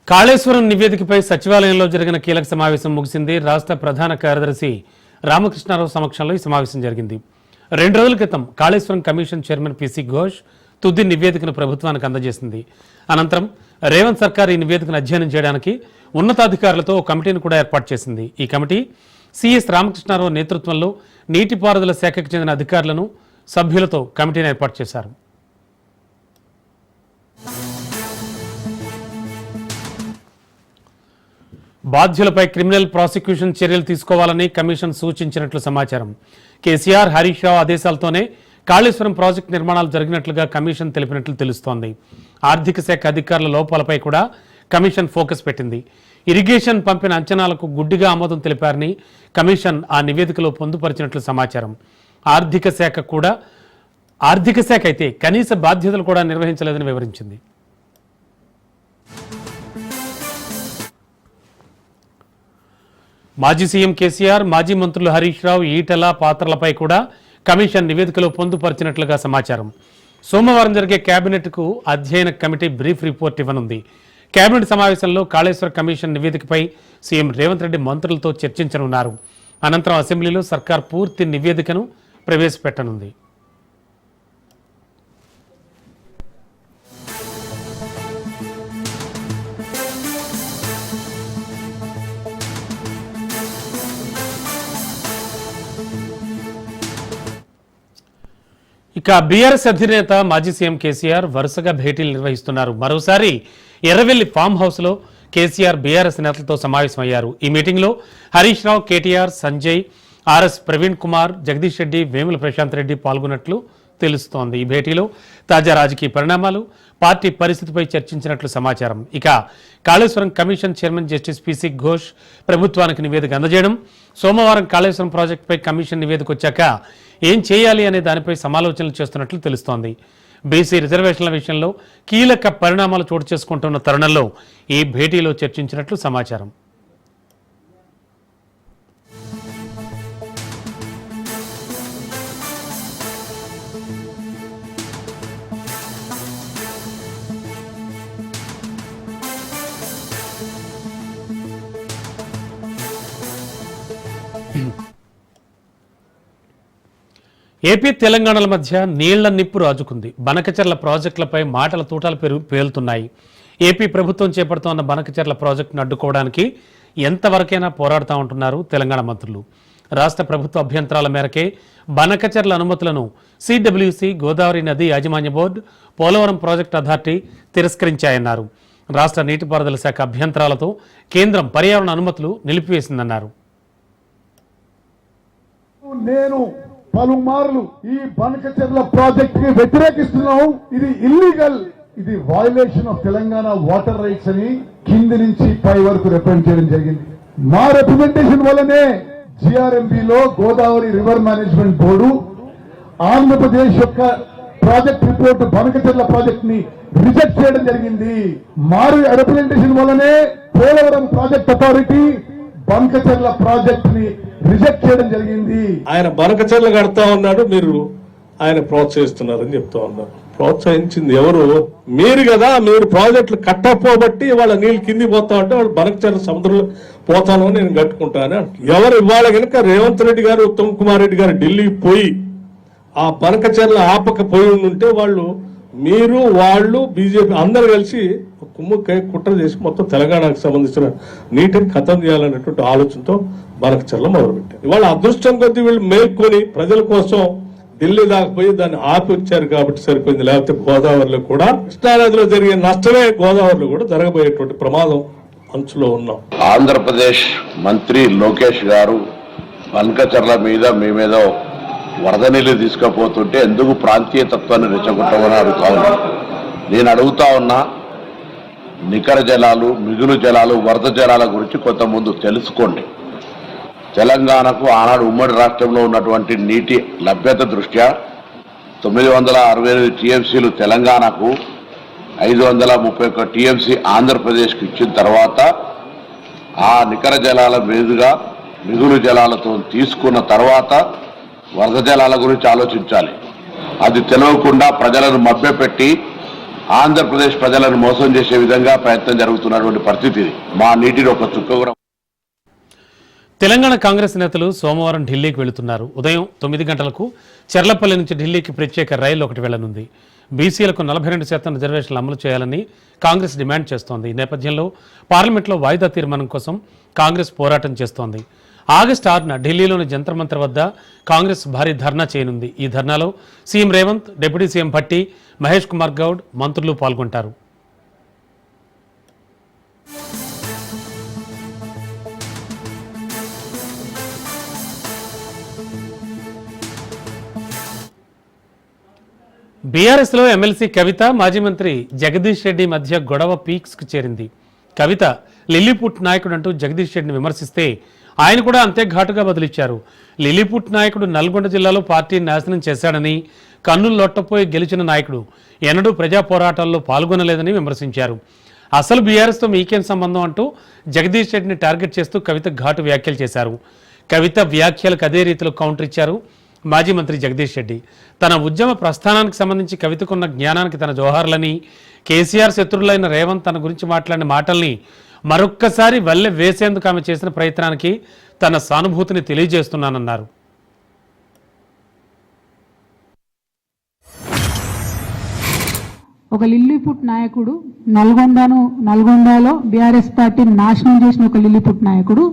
కాళేశ్వరం నివేదికపై సచివాలయంలో జరిగిన కీలక సమావేశం ముగిసింది. రాష్ట్ర ప్రధాన కార్యదర్శి రామకృష్ణారావు సమక్షంలో ఈ సమావేశం జరిగింది. 2 రోజుల క్రితం Kaleshwaram commission chairman PC Ghosh తుది నివేదికను ప్రభుత్వానికి అందజేసింది. అనంతరం రేవంత్ సర్కార్ ఈ నివేదికను అధ్యయనం చేయడానికి ఉన్నతాధికారులతో ఒక కమిటీని కూడా ఏర్పాటు చేసింది. ఈ కమిటీ సిఎస్ రామకృష్ణారావు నేతృత్వంలో నీటిపారుదల శాఖకు చెందిన అధికారులను సభ్యులతో కమిటీని ఏర్పాటు చేశారు. బాధ్యులపై క్రిమినల్ ప్రాసిక్యూషన్ చర్యలు తీసుకోవాలని కమిషన్ సూచించినట్లు సమాచారం. కేసీఆర్, హరీష్ రావు ఆదేశాలతోనే కాళేశ్వరం ప్రాజెక్టు నిర్మాణాలు జరిగినట్లుగా కమిషన్ తెలిపినట్లు తెలుస్తోంది. ఆర్థిక శాఖ అధికారుల లోపాలపై కూడా కమిషన్ ఫోకస్ పెట్టింది. ఇరిగేషన్ పంపిన అంచనాలకు గుడ్డిగా ఆమోదం తెలిపారని కమిషన్ ఆ నివేదికలో పొందుపరిచినట్లు సమాచారం. ఆర్థిక శాఖ అయితే కనీస బాధ్యతలు కూడా నిర్వహించలేదని వివరించింది. మాజీ సీఎం కేసీఆర్, మాజీ మంత్రులు హరీష్ రావు, ఈటెల, పాత్రలపై కూడా కమిషన్ నివేదికలో పొందుపరిచినట్లుగా సమాచారం. సోమవారం జరిగే కేబినెట్కు అధ్యయన కమిటీ బ్రీఫ్ రిపోర్ట్ ఇవ్వనుంది. కేబినెట్ సమావేశంలో కాళేశ్వర కమిషన్ నివేదికపై సీఎం రేవంత్ రెడ్డి మంత్రులతో చర్చించనున్నారు. అనంతరం అసెంబ్లీలో సర్కార్ పూర్తి నివేదికను ప్రవేశపెట్టనుంది. ఇక బీఆర్ఎస్ అధినేత మాజీ సీఎం కేసీఆర్ వరుసగా భేటీలు నిర్వహిస్తున్నారు. మరోసారి ఎర్రవెల్లి ఫామ్ హౌస్లో కేసీఆర్ బీఆర్ఎస్ నేతలతో సమావేశమయ్యారు. ఈ మీటింగ్లో హరీష్ రావు, కేటీఆర్, సంజయ్, ఆర్ఎస్ ప్రవీణ్ కుమార్, జగదీష్ రెడ్డి, వేముల ప్రశాంత్ రెడ్డి పాల్గొన్నట్లు తెలుస్తోంది. ఈ భేటీలో తాజా రాజకీయ పరిణామాలు, పార్టీ పరిస్థితిపై చర్చించినట్లు సమాచారం. ఇక Kaleshwaram commission chairman justice PC Ghosh ప్రభుత్వానికి నివేదిక అందజేయడం, సోమవారం కాళేశ్వరం ప్రాజెక్టుపై కమిషన్ నివేదిక వచ్చాక ఏం చేయాలి అనే దానిపై సమాలోచనలు చేస్తున్నట్లు తెలుస్తోంది. బీసీ రిజర్వేషన్ల విషయంలో కీలక పరిణామాలు చోటు చేసుకుంటున్న తరుణంలో ఈ భేటీలో చర్చించినట్లు సమాచారం. ఏపీ, తెలంగాణల మధ్య నీళ్ల నిప్పు రాజుకుంది. బనకచెర్ల ప్రాజెక్టులపై మాటల తూటాలు పేలుతున్నాయి. ఏపీ ప్రభుత్వం చేపడుతోన్న బనకచెర్ల ప్రాజెక్టును అడ్డుకోవడానికి ఎంతవరకైనా పోరాడుతూ ఉంటున్నారు తెలంగాణ మంత్రులు. రాష్ట్ర ప్రభుత్వ అభ్యంతరాల మేరకే బనకచెర్ల అనుమతులను సిడబ్ల్యూసి, గోదావరి నది యాజమాన్య బోర్డు, పోలవరం ప్రాజెక్టు అథారిటీ తిరస్కరించాయన్నారు. రాష్ట్ర నీటిపారుదల శాఖ అభ్యంతరాలతో కేంద్రం పర్యావరణ అనుమతులు నిలిపివేసిందన్నారు. పలుమార్లు ఈ బనకచెర్ల ప్రాజెక్ట్ కి వ్యతిరేకిస్తున్నాం. ఇది ఇల్లీగల్, ఇది violation of Telangana water rides అని కింది నుంచి పై వరకు రిప్రజెంట్ చేయడం జరిగింది. మా రిప్రజెంటేషన్ వల్లనే జిఆర్ఎంబిలో Godavari river management board Andhra Pradesh యొక్క ప్రాజెక్ట్ రిపోర్ట్ బనకచెర్ల ప్రాజెక్ట్ ని రిజెక్ట్ చేయడం జరిగింది. మా రిప్రజెంటేషన్ వల్లనే Polavaram project authority Banakacherla project ని రిజెక్ట్ చేయడం జరిగింది. ఆయన బనకచెర్ల కడతా ఉన్నాడు, మీరు ఆయన ప్రోత్సహిస్తున్నారని చెప్తా ఉన్నారు. ప్రోత్సహించింది ఎవరు? మీరు కదా. మీరు ప్రాజెక్టులు కట్టకపోబట్టి వాళ్ళ నీళ్ళు కింది పోతా ఉంటే వాళ్ళు బనకచెర్ల సముద్రంలో పోతాను నేను కట్టుకుంటాను. ఎవరు ఇవాళ కనుక రేవంత్ రెడ్డి గారు, ఉత్తమ్ కుమార్ రెడ్డి గారు ఢిల్లీకి పోయి ఆ బనకచెర్ల ఆపకపోయి ఉంటే మీరు వాళ్ళు బీజేపీ అందరు కలిసి కుమ్ముకై కుట్ర చేసి మొత్తం తెలంగాణకు సంబంధించిన నీటిని ఖతం చేయాలనేటువంటి ఆలోచనతో బనకచెర్ల మొదలుపెట్టారు. ఇవాళ అదృష్టం కొద్దీ వీళ్ళు మేల్కొని ప్రజల కోసం ఢిల్లీ దాకపోయి దాన్ని ఆపి వచ్చారు కాబట్టి సరిపోయింది. లేకపోతే గోదావరిలో కూడా, కృష్ణానదిలో జరిగే నష్టమే గోదావరిలో కూడా జరగబోయేటువంటి ప్రమాదం అంచులో ఉన్నాం. ఆంధ్రప్రదేశ్ మంత్రి లోకేష్ గారు బనకచెర్ల మీద మీ మీద వరద నీళ్లు తీసుకుపోతుంటే ఎందుకు ప్రాంతీయ తత్వాన్ని రెచ్చగొట్టమని అడుగుతా ఉన్నా. నేను అడుగుతా ఉన్నా, నికర జలాలు, మిగులు జలాలు, వరద జలాల గురించి కొంత ముందు తెలుసుకోండి. తెలంగాణకు ఆనాడు ఉమ్మడి రాష్ట్రంలో ఉన్నటువంటి నీటి లభ్యత దృష్ట్యా 968 టీఎంసీలు తెలంగాణకు, 531 టీఎంసీ ఆంధ్రప్రదేశ్కి ఇచ్చిన తర్వాత ఆ నికర జలాల మీదుగా మిగులు జలాలతో తీసుకున్న తర్వాత వరద జలాల గురించి ఆలోచించాలి. అది తెలియకుండా ప్రజలను మభ్యపెట్టి ఆంధ్రప్రదేశ్ ప్రజలను మోసం చేసే విధంగా ప్రయత్నం జరుగుతున్నటువంటి పరిస్థితి ఇది. మా నీటిని ఒక చుక్క కూడా. తెలంగాణ కాంగ్రెస్ నేతలు సోమవారం ఢిల్లీకి వెళుతున్నారు. ఉదయం 9 గంటలకు చెర్లపల్లి నుంచి ఢిల్లీకి ప్రత్యేక రైలు ఒకటి వెళ్లనుంది. బీసీలకు 42% రిజర్వేషన్లు అమలు చేయాలని కాంగ్రెస్ డిమాండ్ చేస్తోంది. ఈ నేపథ్యంలో పార్లమెంట్లో వాయిదా తీర్మానం కోసం కాంగ్రెస్ పోరాటం చేస్తోంది. ఆగస్టు 6న ఢిల్లీలోని జంతర్ మంతర్ వద్ద కాంగ్రెస్ భారీ ధర్నా చేయనుంది. ఈ ధర్నాలో CM Revanth, deputy CM Bhatti, Mahesh Kumar Goud, మంత్రులు పాల్గొంటారు. బీఆర్ఎస్లో ఎమ్మెల్సీ కవిత, మాజీ మంత్రి జగదీష్ రెడ్డి మధ్య గొడవ పీక్స్కు చేరింది. కవిత లిల్లీపుట్ నాయకుడు అంటూ జగదీష్ రెడ్డిని విమర్శిస్తే ఆయన కూడా అంతే ఘాటుగా బదులిచ్చారు. లిల్లీపుట్ నాయకుడు నల్గొండ జిల్లాలో పార్టీని నాశనం చేశాడని, కన్నులు లొట్టపోయి గెలిచిన నాయకుడు ఎన్నడూ ప్రజా పోరాటాల్లో పాల్గొనలేదని విమర్శించారు. అసలు బీఆర్ఎస్తో మీకేం సంబంధం అంటూ జగదీష్ రెడ్డిని టార్గెట్ చేస్తూ కవిత ఘాటు వ్యాఖ్యలు చేశారు. కవిత వ్యాఖ్యలకు అదే రీతిలో కౌంటర్ ఇచ్చారు మాజీ మంత్రి జగదీష్ రెడ్డి. తన ఉద్యమ ప్రస్థానానికి సంబంధించి కవితకున్న జ్ఞానానికి తన జోహార్లని, కేసీఆర్ శత్రువులైన రేవంత్ తన గురించి మాట్లాడిన మాటల్ని మరొక్కసారి వల్లె వేసేందుకు ఆమె చేసిన ప్రయత్నానికి తన సానుభూతిని తెలియజేస్తున్నానన్నారు. ఒక లిల్లీపుట్ నాయకుడు నల్గొండలో బీఆర్ఎస్ పార్టీని నాశనం చేసిన ఒక లిల్లీపుట్ నాయకుడు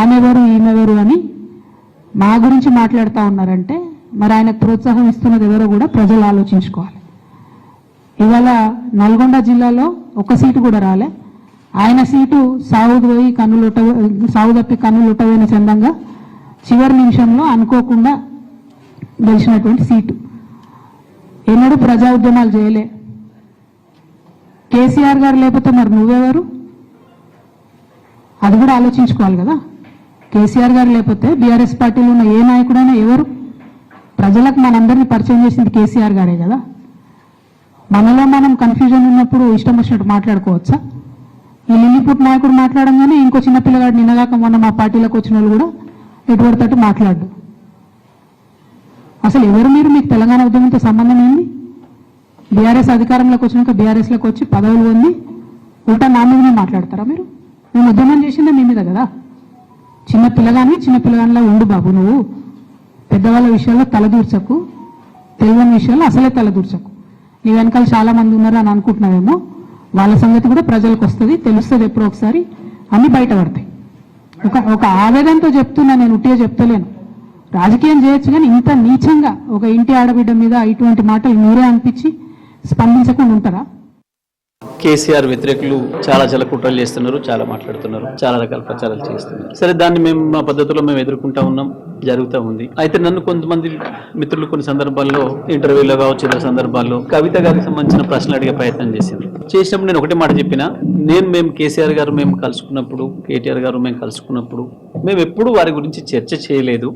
ఆమెవరు ఈమెవరు అని మా గురించి మాట్లాడుతూ ఉన్నారంటే మరి ఆయనకు ప్రోత్సాహం ఇస్తున్నది ఎవరో కూడా ప్రజలు ఆలోచించుకోవాలి. ఇవాళ నల్గొండ జిల్లాలో ఒక సీటు కూడా రాలే. ఆయన సీటు సాగు తప్పి కన్నులుట్టపోయిన చందంగా చివరి నిమిషంలో అనుకోకుండా గెలిచినటువంటి సీటు. ఎన్నడూ ప్రజా ఉద్యమాలు చేయలే. కేసీఆర్ గారు లేకపోతే మరి నువ్వెవరు? అది కూడా ఆలోచించుకోవాలి కదా. కేసీఆర్ గారు లేకపోతే బీఆర్ఎస్ పార్టీలో ఉన్న ఏ నాయకుడైనా ఎవరు? ప్రజలకు మనందరినీ పరిచయం చేసింది కేసీఆర్ గారే కదా. మనలో మనం కన్ఫ్యూజన్ ఉన్నప్పుడు ఇష్టం వచ్చినట్టు మాట్లాడుకోవచ్చా? ఈ లిల్లీపుట్ నాయకుడు మాట్లాడంగానే ఇంకో చిన్న పిల్లగాడు నిన్నగాక మొన్న మా పార్టీలోకి వచ్చిన వాళ్ళు కూడా ఎటువంటి తట్టు మాట్లాడు. అసలు ఎవరు మీరు? మీకు తెలంగాణ ఉద్యమంతో సంబంధం ఏంది? బీఆర్ఎస్ అధికారంలోకి వచ్చినాక బీఆర్ఎస్లోకి వచ్చి పదవులు పొంది ఉల్టా నా మీదనే మాట్లాడతారా మీరు? మేము ఉద్యమం చేసిందే మీ మీద కదా. చిన్న పిల్లగానిలా ఉండు బాబు. నువ్వు పెద్దవాళ్ళ విషయాల్లో తలదూర్చకు, తెలియని విషయాల్లో అసలే తలదూర్చకు. నీ వెనకాల చాలా మంది ఉన్నారు అని అనుకుంటున్నావేమో. వాళ్ళ సంగతి కూడా ప్రజలకు వస్తుంది, తెలుస్తుంది. ఎప్పుడో ఒకసారి అన్ని బయటపడతాయి. ఒక ఆవేదనతో చెప్తున్నా, నేను ఉట్టిగా చెప్తలేను. రాజకీయం చేయొచ్చు కానీ ఇంత నీచంగా ఒక ఇంటి ఆడబిడ్డ మీద ఇటువంటి మాటలు మీరే అనిపించి స్పందించకుండా ఉంటారా? కేసీఆర్ వ్యతిరేకులు చాలా కుట్రలు చేస్తున్నారు, చాలా మాట్లాడుతున్నారు, చాలా రకాల ప్రచారాలు చేస్తున్నారు. సరే, దాన్ని మేము మా పద్ధతిలో మేము ఎదుర్కొంటా ఉన్నాం, జరుగుతూ ఉంది. అయితే నన్ను కొంతమంది మిత్రులు కొన్ని సందర్భాల్లో ఇంటర్వ్యూలో కావచ్చు, ఇతర సందర్భాల్లో కవిత గారికి సంబంధించిన ప్రశ్నలు అడిగే ప్రయత్నం చేసినప్పుడు నేను ఒకటే మాట చెప్పిన. మేము కేసీఆర్ గారు మేము కలుసుకున్నప్పుడు, కేటీఆర్ గారు మేము కలుసుకున్నప్పుడు మేము ఎప్పుడు వారి గురించి చర్చ చేయలేదు.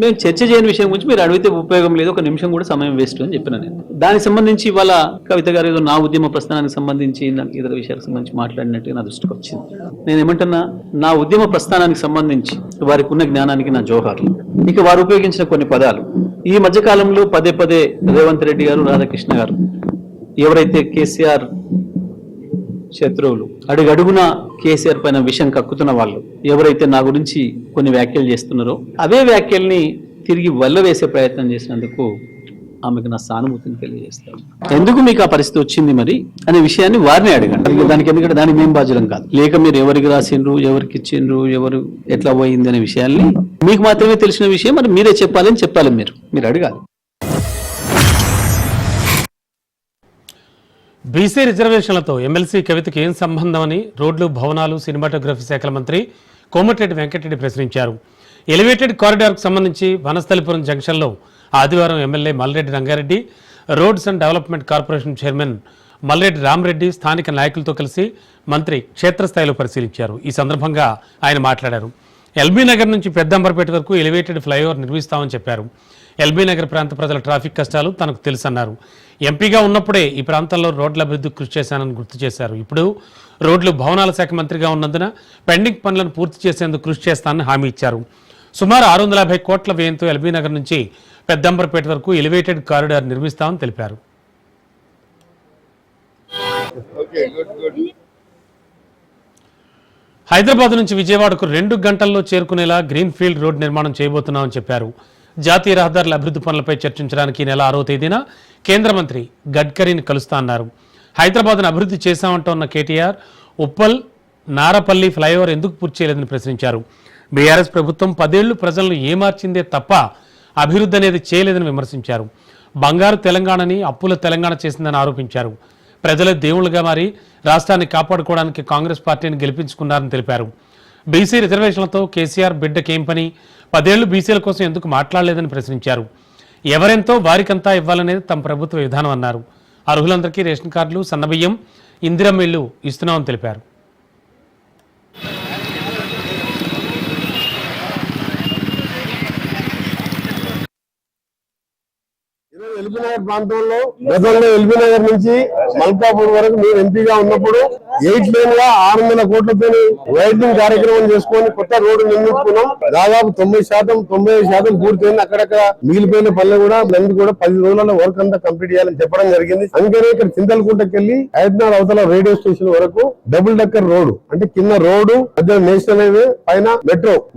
మేము చర్చ చేయని విషయం గురించి మీరు అడిగితే ఉపయోగం లేదు, ఒక నిమిషం కూడా సమయం వేస్ట్ అని చెప్పిన నేను. దానికి సంబంధించి ఇవాళ కవిత గారు ఏదో నా ఉద్యమ ప్రస్థానానికి సంబంధించి ఇతర విషయాలకు సంబంధించి మాట్లాడినట్టుగా నా దృష్టికి వచ్చింది. నేను ఏమంటున్నా, నా ఉద్యమ ప్రస్థానానికి సంబంధించి వారికి ఉన్న జ్ఞానానికి నా జోహార్లు. ఇక వారు ఉపయోగించిన కొన్ని పదాలు ఈ మధ్యకాలంలో పదే రేవంత్ రెడ్డి గారు, రాధాకృష్ణ గారు, ఎవరైతే కేసీఆర్ శత్రువులు, అడుగడుగున కేసీఆర్ పైన విషం కక్కుతున్న వాళ్ళు ఎవరైతే నా గురించి కొన్ని వ్యాఖ్యలు చేస్తున్నారో అవే వ్యాఖ్యల్ని తిరిగి వల్లవేసే ప్రయత్నం చేసినందుకు ఆమెకు నా సానుభూతిని తెలియజేస్తాను. ఎందుకు మీకు ఆ పరిస్థితి వచ్చింది మరి అనే విషయాన్ని వారిని అడగండి. దానికి ఎందుకంటే దానికి మేము బాధ్యులం కాదు. లేక మీరు ఎవరికి రాసిండ్రు, ఎవరికి ఇచ్చిండ్రు, ఎవరు ఎట్లా పోయింది అనే విషయాన్ని మీకు మాత్రమే తెలిసిన విషయం మరి మీరే చెప్పాలని చెప్పాలి. మీరు అడగాలి. బీసీ రిజర్వేషన్లతో ఎమ్మెల్సీ కవితకి ఏం సంబంధం అని రోడ్లు, భవనాలు, సినిమాటోగ్రఫీ శాఖల మంత్రి కోమటిరెడ్డి వెంకటరెడ్డి ప్రశ్నించారు. ఎలివేటెడ్ కారిడార్కు సంబంధించి వనస్థలిపురం జంక్షన్లో ఆదివారం MLA Malreddy Rangareddy, roads and development corporation chairman Malreddy Rama Reddy స్థానిక నాయకులతో కలిసి మంత్రి క్షేత్రస్థాయిలో పరిశీలించారు. ఈ సందర్భంగా ఆయన మాట్లాడారు. ఎల్బీ నగర్ నుంచి పెద్దంబర్పేట వరకు ఎలివేటెడ్ ఫ్లైఓవర్ నిర్మిస్తామని చెప్పారు. ఎల్బీ నగర్ ప్రాంత ప్రజల ట్రాఫిక్ కష్టాలు తనకు తెలుసన్నారు. ఎంపీగా ఉన్నప్పుడే ఈ ప్రాంతంలో రోడ్ల అభివృద్ధికి కృషి చేశానని గుర్తు చేశారు. ఇప్పుడు రోడ్లు, భవనాల శాఖ మంత్రిగా ఉన్నందున పెండింగ్ పనులను పూర్తి చేసేందుకు కృషి చేస్తానని హామీ ఇచ్చారు. సుమారు 650 కోట్ల వ్యయంతో ఎల్బీ నగర్ నుంచి పెద్దంబర్పేట వరకు ఎలివేటెడ్ కారిడార్ నిర్మిస్తామని తెలిపారు. హైదరాబాద్ నుంచి విజయవాడకు 2 గంటల్లో చేరుకునేలా గ్రీన్ ఫీల్డ్ రోడ్ నిర్మాణం చేయబోతున్నామని చెప్పారు. జాతీయ రహదారుల అభివృద్ధి పనులపై చర్చించడానికి ఈ నెల 6వ తేదీన కేంద్ర మంత్రి గడ్కరీని కలుస్తా అన్నారు. హైదరాబాద్ను అభివృద్ధి చేశామంటోన్న కేటీఆర్ ఉప్పల్ నారపల్లి ఫ్లైఓవర్ ఎందుకు పూర్తి చేయలేదని ప్రశ్నించారు. బీఆర్ఎస్ ప్రభుత్వం 10 ఏళ్లు ప్రజలను ఏమార్చిందే తప్ప అభివృద్ధి అనేది చేయలేదని విమర్శించారు. బంగారు తెలంగాణని అప్పుల తెలంగాణ చేసిందని ఆరోపించారు. ప్రజలే దేవుళ్లుగా మారి రాష్ట్రాన్ని కాపాడుకోవడానికి కాంగ్రెస్ పార్టీని గెలిపించుకున్నారని తెలిపారు. బీసీ రిజర్వేషన్లతో కేసీఆర్ బిడ్డకేం పని, 10 ఏళ్లు బీసీల కోసం ఎందుకు మాట్లాడలేదని ప్రశ్నించారు. ఎవరెంతో వారికంతా ఇవ్వాలనేది తమ ప్రభుత్వ విధానం అన్నారు. అర్హులందరికీ రేషన్ కార్డులు, సన్నబియ్యం, ఇందిరమ్మ ఇళ్లు ఇస్తున్నామని తెలిపారు. ఎల్బీనగర్ ప్రాంతంలో గతంలో ఎల్బీనగర్ నుంచి మల్కాపూర్ వరకు మేము ఎంపీగా ఉన్నప్పుడు 8 లేన్ గా 600 కోట్లతో వైడ్నింగ్ కార్యక్రమం చేసుకొని కొత్త రోడ్డు నిర్మించుకున్నాం. దాదాపు 90% పూర్తయింది. అక్కడక్కడ మిగిలిపోయిన పనులు కూడా దాన్ని కూడా 10 రోజులలో వర్క్ అంతా కంప్లీట్ చేయాలని చెప్పడం జరిగింది. అందుకనే ఇక్కడ చింతలకుంటకి వెళ్లి హైదరాబాద్ అవతల రేడియో స్టేషన్ వరకు డబుల్ డెక్కర్ రోడ్డు, అంటే కింద రోడ్డు, మధ్య నేషనల్ హైవే, పైన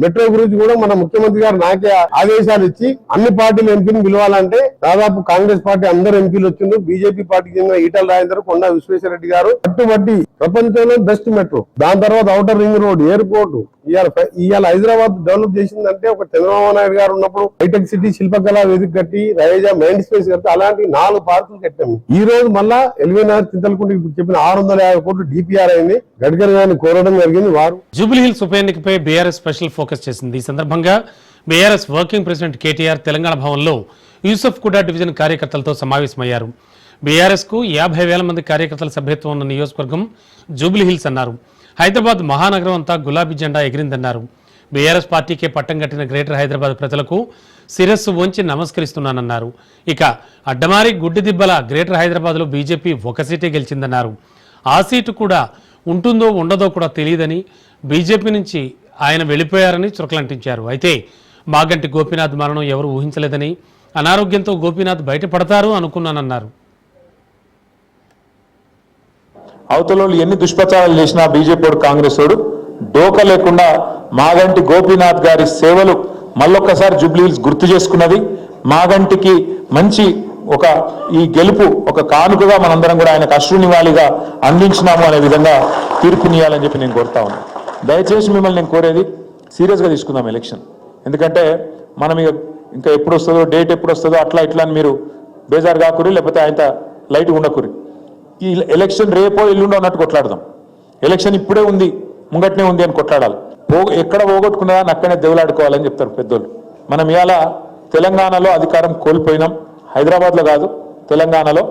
మెట్రో గురించి కూడా మన ముఖ్యమంత్రి గారు నాకే ఆదేశాలు ఇచ్చి అన్ని పార్టీల ఎంపీని పిలవాలంటే దాదాపు కాంగ్రెస్ పార్టీ అందరు ఎంపీలు వచ్చిండ్రు. బీజేపీ పార్టీకి చెందిన ఈటల రాజేందర్, కొండా విశ్వేశ్వరరెడ్డి గారు పట్టుబట్టి ప్రపంచంలో బెస్ట్ మెట్రో, దాని తర్వాత ఔటర్ రింగ్ రోడ్, ఎయిర్పోర్ట్ ఇవాళ హైదరాబాద్ డెవలప్ చేసిందంటే ఒక చంద్రబాబు నాయుడు గారు ఉన్నప్పుడు హైటెక్ సిటీ, శిల్పకళా వేదిక కట్టి, రయేజా మైండ్ స్పేస్ కట్టి అలాంటి 4 పార్కులు కట్టాము. ఈ రోజు మళ్ళా ఎల్బీనగర్ చింతలకుంట చెప్పిన 650 కోట్లు డిపిఆర్ అయింది. గడ్కరీ గారిని కోరడం జరిగింది. వారు జూబ్లీ హిల్స్ ఉప ఎన్నికపై బీఆర్ఎస్ స్పెషల్ ఫోకస్ చేసింది. ఈ సందర్భంగా BRS working president KTR Telangana భవన్లో యూసఫ్ కుడా డివిజన్ కార్యకర్తలతో సమావేశమయ్యారు. బీఆర్ఎస్ కు 50,000 మంది కార్యకర్తల సభ్యత్వం ఉన్న నియోజకవర్గం జూబ్లీ హిల్స్ అన్నారు. హైదరాబాద్ మహానగరం అంతా గులాబీ జెండా ఎగిరిందన్నారు. బీఆర్ఎస్ పార్టీకే పట్టం కట్టిన గ్రేటర్ హైదరాబాద్ ప్రజలకు శిరస్సు వంచి నమస్కరిస్తున్నానన్నారు. ఇక అడ్డమారి గుడ్డిదిబ్బల గ్రేటర్ హైదరాబాద్లో బీజేపీ 1 సీటే గెలిచిందన్నారు. ఆ సీటు కూడా ఉంటుందో ఉండదో కూడా తెలియదని, బీజేపీ నుంచి ఆయన వెళ్ళిపోయారని చురకలంటించారు. అయితే మాగంటి గోపీనాథ్ మరణం ఎవరు ఊహించలేదని, అనారోగ్యంతో గోపీనాథ్ బయటపడతారు అనుకున్నానన్నారు. అవతలోళ్ళు ఎన్ని దుష్ప్రచారాలు చేసినా బీజేపీ కాంగ్రెస్ వాడు డోక లేకుండా మాగంటి గోపీనాథ్ గారి సేవలు మళ్ళొక్కసారి జూబ్లీ హిల్స్ గుర్తు చేసుకున్నది. మాగంటికి మంచి ఈ గెలుపు ఒక కానుకగా మనందరం కూడా ఆయనకు అశ్రునివాళిగా అందించినాము అనే విధంగా తీర్పునియాలని చెప్పి నేను కోరుతా ఉన్నాను. దయచేసి మిమ్మల్ని నేను కోరేది సీరియస్గా తీసుకుందాం ఎలక్షన్. ఎందుకంటే మనం ఇంకా ఎప్పుడు వస్తుందో, డేట్ ఎప్పుడు వస్తుందో అట్లా ఇట్లా అని మీరు బేజారు కాకురి, లేకపోతే ఆయన లైట్గా ఉండకురి. ఈ ఎలక్షన్ రేపో ఎల్లుండో అన్నట్టు కొట్లాడదాం. ఎలక్షన్ ఇప్పుడే ఉంది, ముంగట్నే ఉంది అని కొట్లాడాలి. ఎక్కడ పోగొట్టుకున్నా అక్కడనే దేవులాడుకోవాలని చెప్తారు పెద్దోళ్ళు. మనం ఇవాళ తెలంగాణలో అధికారం కోల్పోయినాం. హైదరాబాద్లో కాదు, తెలంగాణలో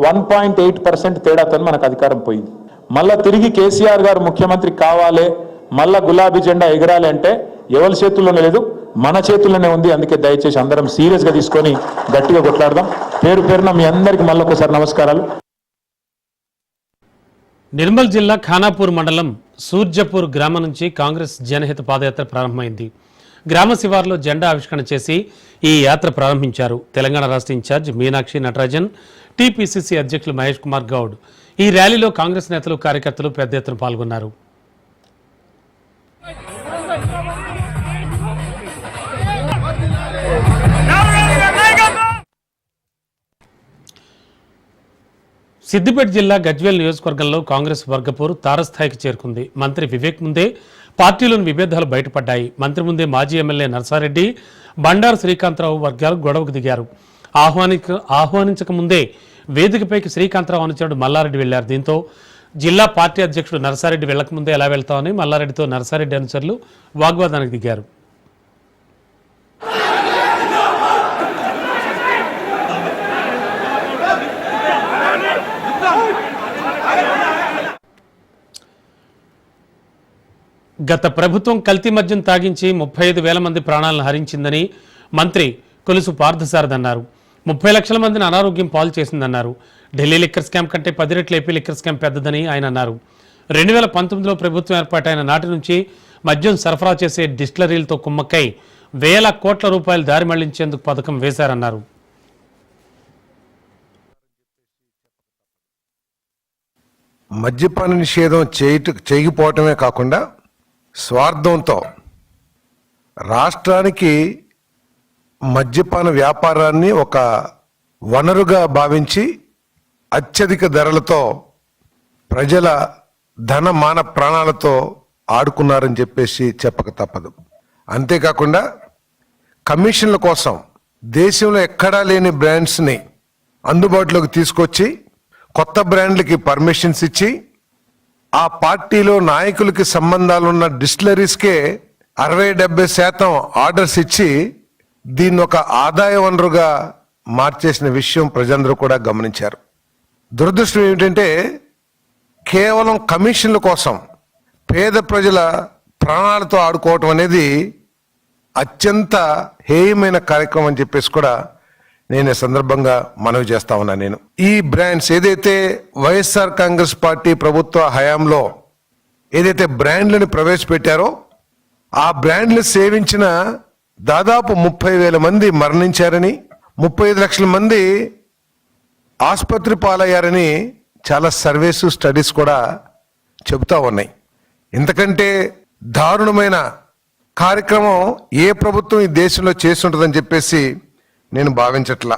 1.8% తేడాతో మనకు అధికారం పోయింది. మళ్ళా తిరిగి కేసీఆర్ గారు ముఖ్యమంత్రి కావాలి, మళ్ళా గులాబీ జెండా ఎగరాలి అంటే ఎవరి చేతుల్లోనే లేదు, మన చేతుల్లోనే ఉంది. అందుకే దయచేసి అందరం సీరియస్గా తీసుకొని గట్టిగా కొట్లాడదాం. పేరున మీ అందరికీ మళ్ళీ ఒకసారి నమస్కారాలు. నిర్మల్ జిల్లా ఖానాపూర్ మండలం సూర్జపూర్ గ్రామం నుంచి కాంగ్రెస్ జనహిత పాదయాత్ర ప్రారంభమైంది. గ్రామ శివార్లో జెండా ఆవిష్కరణ చేసి ఈ యాత్ర ప్రారంభించారు. తెలంగాణ రాష్ట్ర ఇన్ఛార్జ్ మీనాక్షి నటరాజన్, టీపీసీసీ అధ్యక్షులు మహేష్ కుమార్ గౌడ్. ఈ ర్యాలీలో కాంగ్రెస్ నేతలు, కార్యకర్తలు పెద్ద ఎత్తున పాల్గొన్నారు. సిద్దిపేట జిల్లా గజ్వేల్ నియోజకవర్గంలో కాంగ్రెస్ వర్గపోరు తారస్థాయికి చేరుకుంది. మంత్రి వివేక్ ముందే పార్టీలోని విభేదాలు బయటపడ్డాయి. మంత్రి ముందే మాజీ ఎమ్మెల్యే నర్సారెడ్డి, బండారు శ్రీకాంతరావు వర్గాలు గొడవకు దిగారు. ఆహ్వానించక ముందే వేదికపైకి శ్రీకాంతరావు అనుచరుడు మల్లారెడ్డి వెళ్లారు. దీంతో జిల్లా పార్టీ అధ్యక్షుడు నర్సారెడ్డి వెళ్లకముందే ఎలా వెళ్తామని మల్లారెడ్డితో నర్సారెడ్డి అనుచరులు వాగ్వాదానికి దిగారు. గత ప్రభుత్వం కల్తీ మద్యం తాగించి 35,000 మంది ప్రాణాలను హరించిందని మంత్రి కొలుసు పార్థసారథి అన్నారు. 30 లక్షల మందిని అనారోగ్యం పాలు చేసిందన్నారు. ఢిల్లీ లిక్కర్ స్కామ్ కంటే 10 రెట్ల ఏపీ లిక్కర్ స్కామ్ పెద్దదని ఆయన అన్నారు. 2019లో ప్రభుత్వం ఏర్పాటైన నాటి నుంచి మద్యం సరఫరా చేసే డిస్టిలరీలతో కుమ్మక్కై వేల కోట్ల రూపాయలు దారి మళ్లించేందుకు పథకం వేశారన్నారు. మద్యపాన నిషేధం చేయకపోవటమే కాకుండా స్వార్థంతో రాష్ట్రానికి మద్యపాన వ్యాపారాన్ని ఒక వనరుగా భావించి అత్యధిక ధరలతో ప్రజల ధన మాన ప్రాణాలతో ఆడుకున్నారని చెప్పేసి చెప్పక తప్పదు. అంతేకాకుండా కమిషన్ల కోసం దేశంలో ఎక్కడా లేని బ్రాండ్స్ని అందుబాటులోకి తీసుకొచ్చి కొత్త బ్రాండ్లకి పర్మిషన్స్ ఇచ్చి ఆ పార్టీలో నాయకులకి సంబంధాలున్న డిస్టిలరీస్కే 60-70% ఆర్డర్స్ ఇచ్చి దీన్ని ఒక ఆదాయ వనరుగా మార్చేసిన విషయం ప్రజలందరూ కూడా గమనించారు. దురదృష్టం ఏమిటంటే కేవలం కమిషన్ల కోసం పేద ప్రజల ప్రాణాలతో ఆడుకోవటం అనేది అత్యంత హేయమైన కార్యక్రమం అని చెప్పేసి కూడా నేను ఈ సందర్భంగా మనవి చేస్తా ఉన్నా. నేను ఈ బ్రాండ్స్ ఏదైతే వైఎస్ఆర్ కాంగ్రెస్ పార్టీ ప్రభుత్వ హయాంలో ఏదైతే బ్రాండ్లను ప్రవేశపెట్టారో ఆ బ్రాండ్లు సేవించిన దాదాపు 30,000 మంది మరణించారని, 35 లక్షల మంది ఆసుపత్రి పాలయ్యారని చాలా సర్వేస్ స్టడీస్ కూడా చెబుతా ఉన్నాయి. ఇంతకంటే దారుణమైన కార్యక్రమం ఏ ప్రభుత్వం ఈ దేశంలో చేస్తుంటుందని చెప్పేసి నేను భావించట్లా.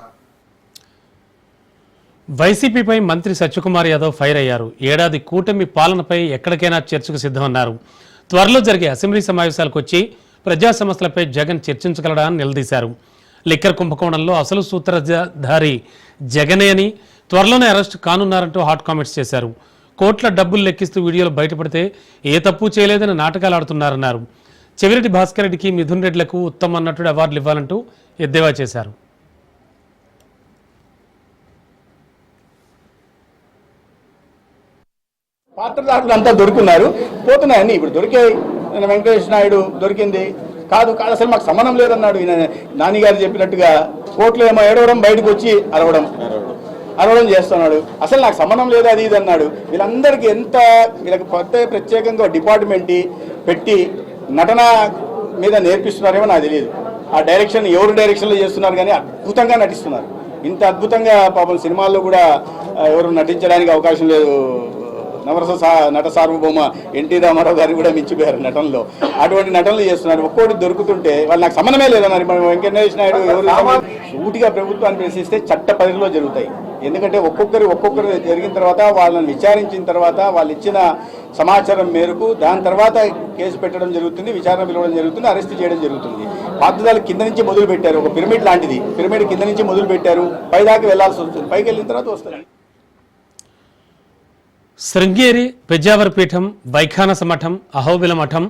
వైసీపీపై మంత్రి సత్యకుమార్ యాదవ్ ఫైర్ అయ్యారు. ఏడాది కూటమి పాలనపై ఎక్కడికైనా చర్చకు సిద్ధమన్నారు. త్వరలో జరిగే అసెంబ్లీ సమావేశాలకు వచ్చి ప్రజా సమస్యలపై జగన్ చర్చించగలడా అని నిలదీశారు. లిక్కర్ కుంభకోణంలో అసలు సూత్రధారి జగనే అని, త్వరలోనే అరెస్ట్ కానున్నారంటూ హాట్ కామెంట్స్ చేశారు. కోట్ల డబ్బులు లెక్కిస్తూ వీడియోలు బయటపడితే ఏ తప్పు చేయలేదని నాటకాలు ఆడుతున్నారన్నారు. చెవిరెడ్డి భాస్కర్ రెడ్డికి, మిథున్ రెడ్డిలకు ఉత్తమ నటుడు అవార్డులు ఇవ్వాలంటూ ఎద్దేవా చేశారు. పాత్రదారులు అంతా దొరుకున్నారు, పోతున్నాయని ఇప్పుడు దొరికే వెంకటేష్ నాయుడు దొరికింది కాదు అసలు మాకు సంబంధం లేదన్నాడు. నానిగారు చెప్పినట్టుగా కోర్టులో ఏమో ఏడవడం, బయటకు వచ్చి అరవడం చేస్తున్నాడు. అసలు నాకు సంబంధం లేదు అది ఇది అన్నాడు. వీళ్ళందరికీ వీళ్ళకి ప్రత్యేకంగా డిపార్ట్మెంట్ పెట్టి నటన మీద నేర్పిస్తున్నారేమో నాకు తెలియదు. ఆ డైరెక్షన్ ఎవరు డైరెక్షన్లో చేస్తున్నారు కానీ అద్భుతంగా నటిస్తున్నారు. ఇంత అద్భుతంగా పాపం సినిమాల్లో కూడా ఎవరు నటించడానికి అవకాశం లేదు. నవరస నట సార్వభౌమ ఎన్టీ రామారావు గారిని కూడా మించిపోయారు నటనలో. అటువంటి నటనలు చేస్తున్నారు. ఒక్కోటి దొరుకుతుంటే వాళ్ళు నాకు సంబంధమే లేదన్నారు. వెంకటేష్ నాయుడు ఎవరు సూటిగా ప్రభుత్వాన్ని ప్రశ్నిస్తే చట్ట పరిధిలో జరుగుతాయి. ఎందుకంటే ఒక్కొక్కరు జరిగిన తర్వాత వాళ్ళని విచారించిన తర్వాత వాళ్ళు ఇచ్చిన సమాచారం మేరకు దాని తర్వాత కేసు పెట్టడం జరుగుతుంది, విచారణ పిలవడం జరుగుతుంది, అరెస్ట్ చేయడం జరుగుతుంది. బాధ్యతలు కింద నుంచి మొదలు పెట్టారు. ఒక పిరమిడ్ లాంటిది, పిరమిడ్ కింద నుంచి మొదలు పెట్టారు, పైదాకా వెళ్లాల్సి వస్తుంది. పైకి వెళ్ళిన తర్వాత వస్తుంది. శృంగేరి పెజ్జావర పీఠం, వైఖానస మఠం, అహోబిల మఠం,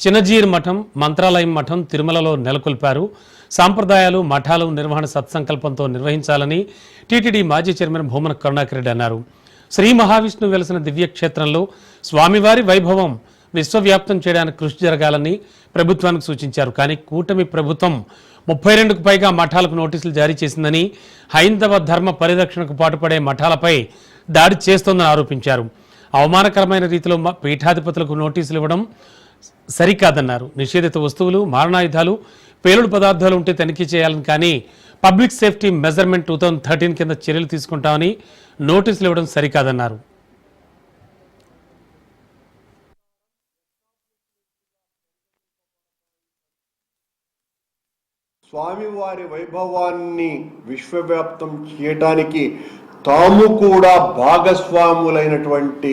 చిన్నజీర్ మఠం, మంత్రాలయం మఠం తిరుమలలో నెలకొల్పారు. సాంప్రదాయాలు, మఠాలు నిర్వహణ సత్సంకల్పంతో నిర్వహించాలని టీటీడీ మాజీ చైర్మన్ భూమన కరుణాకర్ రెడ్డి అన్నారు. శ్రీ మహావిష్ణువు వెలసిన దివ్యక్షేత్రంలో స్వామివారి వైభవం విశ్వవ్యాప్తం చేయడానికి కృషి జరగాలని ప్రభుత్వానికి సూచించారు. కానీ కూటమి ప్రభుత్వం 32కు పైగా మఠాలకు నోటీసులు జారీ చేసిందని, హైందవ ధర్మ పరిరక్షణకు పాటుపడే మఠాలపై దాడి చేస్తోందని ఆరోపించారు. అవమానకరమైన రీతిలో పీఠాధిపతులకు నోటీసులు ఇవ్వడం సరికాదన్నారు. నిషేధిత వస్తువులు, మారణాయుధాలు, పేలుడు పదార్థాలు ఉంటే తనిఖీ చేయాలని, కానీ పబ్లిక్ సేఫ్టీ మెజర్మెంట్ 2013 కింద చర్యలు తీసుకుంటామని నోటీసులు ఇవ్వడం సరికాదన్నారు. స్వామివారి వైభవాన్ని విశ్వవ్యాప్తం చేయటానికి తాము కూడా భాగస్వాములైనటువంటి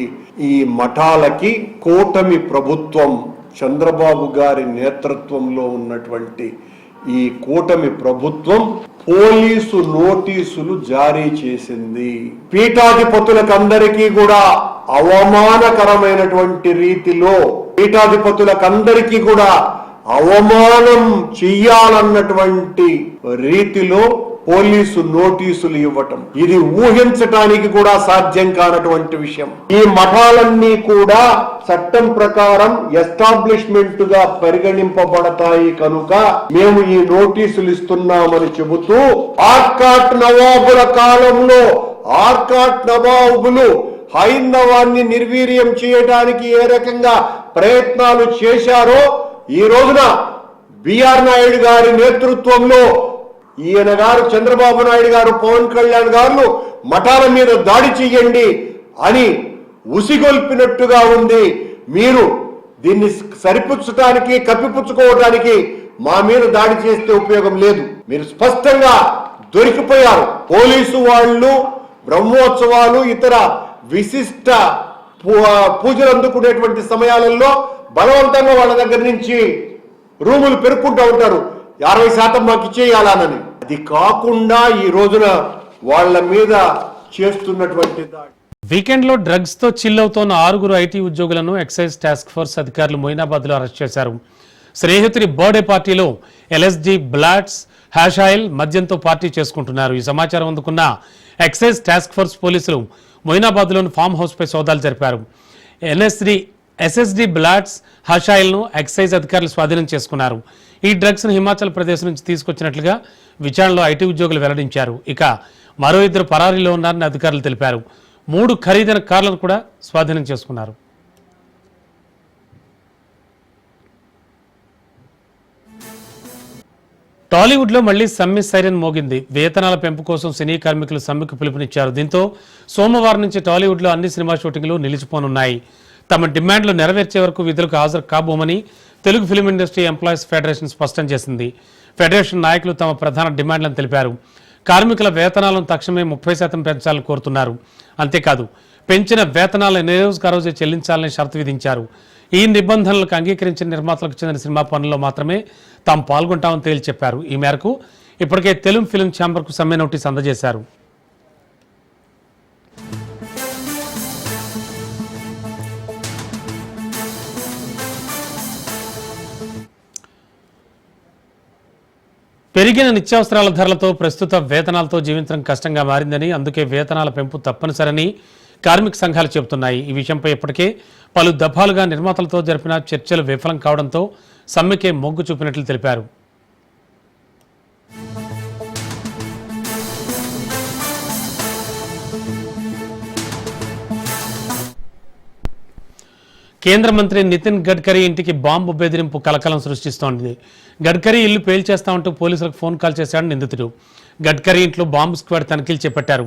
ఈ మఠాలకి కూటమి ప్రభుత్వం, చంద్రబాబు గారి నేతృత్వంలో ఉన్నటువంటి ఈ కూటమి ప్రభుత్వం పోలీసు నోటీసులు జారీ చేసింది. పీఠాధిపతులకందరికీ కూడా అవమానకరమైనటువంటి రీతిలో పీఠాధిపతులకందరికీ కూడా అవమానం చెయ్యాలన్నటువంటి రీతిలో పోలీసు నోటీసులు ఇవ్వటం, ఇది ఊహించటానికి కూడా సాధ్యం కానటువంటి విషయం. ఈ మఠాలన్నీ కూడా చట్టం ప్రకారం ఎస్టాబ్లిష్మెంట్ గా పరిగణింపబడతాయి కనుక మేము ఈ నోటీసులు ఇస్తున్నామని చెబుతూ, ఆర్కాట్ నవాబుల కాలంలో ఆర్కాట్ నవాబులు హైందవాన్ని నిర్వీర్యం చేయడానికి ఏ రకంగా ప్రయత్నాలు చేశారో ఈ రోజున బిఆర్ నాయుడు గారి నేతృత్వంలో ఈయన గారు, చంద్రబాబు నాయుడు గారు, పవన్ కళ్యాణ్ గారు మఠాల మీద దాడి చెయ్యండి అని ఉసిగొల్పినట్టుగా ఉంది. మీరు దీన్ని సరిపుచ్చటానికి కప్పిపుచ్చుకోవడానికి మా మీద దాడి చేస్తే ఉపయోగం లేదు. మీరు స్పష్టంగా దొరికిపోయారు. పోలీసు వాళ్ళు బ్రహ్మోత్సవాలు ఇతర విశిష్ట పూజలు అందుకునేటువంటి సమయాలలో బలవంతంగా వాళ్ళ దగ్గర నుంచి రూములు పెరుక్కుంటూ ఉంటారు. 60% మాకు ఇచ్చేయాలని. అది కాకుండా ఈ రోజున వాళ్ళ మీద చేస్తున్నటువంటి దాడి. వీకెండ్ లో డ్రగ్స్ తో చిల్ అవుతోన్న 6 ఐటీ ఉద్యోగులను ఎక్సైజ్ టాస్క్ ఫోర్స్ అధికారులు మొయినాబాద్ లో అరెస్ట్ చేశారు. స్నేహితుడి బర్త్డే పార్టీలో ఎల్ఎస్డి, బ్లాట్స్, హ్యాష్ ఆయిల్, మద్యంతో పార్టీ చేసుకుంటున్నారు. ఈ సమాచారం అందుకున్న ఎక్సైజ్ టాస్క్ ఫోర్స్ పోలీసులు మొయినాబాద్ లోని ఫామ్ హౌస్ పై సోదాలు జరిపారు. ఎస్ఎస్డి, బ్లాట్స్, హ్యాష్ ఆయిల్ ను ఎక్సైజ్ అధికారులు స్వాధీనం చేసుకున్నారు. ఈ డ్రగ్స్ ను హిమాచల్ ప్రదేశ్ నుంచి తీసుకొచ్చినట్లుగా విచారణలో ఐటీ ఉద్యోగులు వెల్లడించారు. ఇక మరో 2 పరారీలో ఉన్నారని అధికారులు తెలిపారు. 3 ఖరీదైన కార్లను కూడా స్వాధీనం చేసుకున్నారు. టాలీవుడ్లో మళ్లీ సమ్మె సైరన్ మోగింది. వేతనాల పెంపు కోసం సినీ కార్మికులు సమ్మెకు పిలుపునిచ్చారు. దీంతో సోమవారం నుంచి టాలీవుడ్లో అన్ని సినిమా షూటింగ్లు నిలిచిపోనున్నాయి. తమ డిమాండ్లు నెరవేర్చే వరకు విధులకు హాజరు కాబోమని Telugu film industry employees federation స్పష్టం చేసింది. ఫెడరేషన్ నాయకులు తమ ప్రధాన డిమాండ్లను తెలిపారు. కార్మికుల వేతనాలను తక్షణమే 30% పెంచాలని కోరుతున్నారు. అంతేకాదు పెంచిన వేతనాలను ఏ రోజుకు ఆ రోజే చెల్లించాలని షరతు విధించారు. ఈ నిబంధనలకు అంగీకరించిన నిర్మాతలకు చెందిన సినిమా పనుల్లో మాత్రమే తాము పాల్గొంటామని తేల్చి చెప్పారు. ఈ మేరకు ఇప్పటికే తెలుగు ఫిల్మ్ ఛాంబర్కు సమ్మె నోటీస్ అందజేశారు. పెరిగిన నిత్యావసరాల ధరలతో ప్రస్తుత వేతనాలతో జీవించడం కష్టంగా మారిందని, అందుకే వేతనాల పెంపు తప్పనిసరని కార్మిక సంఘాలు చెబుతున్నాయి. ఈ విషయంపై ఇప్పటికే పలు దఫాలుగా నిర్మాతలతో జరిపిన చర్చలు విఫలం కావడంతో సమ్మెకే మొగ్గు చూపినట్లు తెలిపారు. కేంద్ర మంత్రి నితిన్ గడ్కరీ ఇంటికి బాంబు బెదిరింపు కలకలం సృష్టిస్తోంది. గడ్కరీ ఇల్లు పేల్చేస్తామంటూ పోలీసులకు ఫోన్ కాల్ చేశాడు నిందితుడు. గడ్కరీ ఇంట్లో బాంబు స్క్వాడ్ తనిఖీలు చేపట్టారు.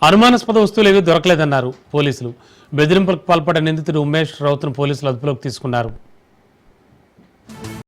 అనుమానాస్పద వస్తువులు ఏవీ దొరకలేదన్నారు పోలీసులు. బెదిరింపులకు పాల్పడ్డ నిందితుడు ఉమేష్ రౌత్ను పోలీసులు అదుపులోకి తీసుకున్నారు.